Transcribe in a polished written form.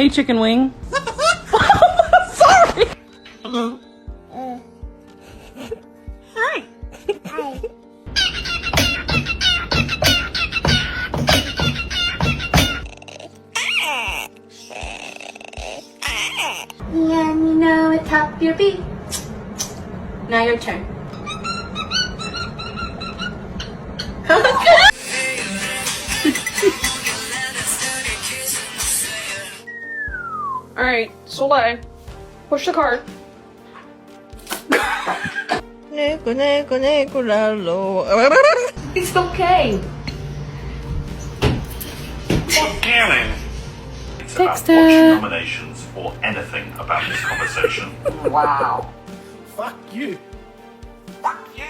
Hey, chicken wing. Sorry. Hi. Hi. Yeah, you know it, tap your beat. Now your turn. Alright, Soleil. Push the cart. It's okay. What yelling? It's about Dexter. watch nominations or anything about this conversation. Wow. Fuck you. Fuck you!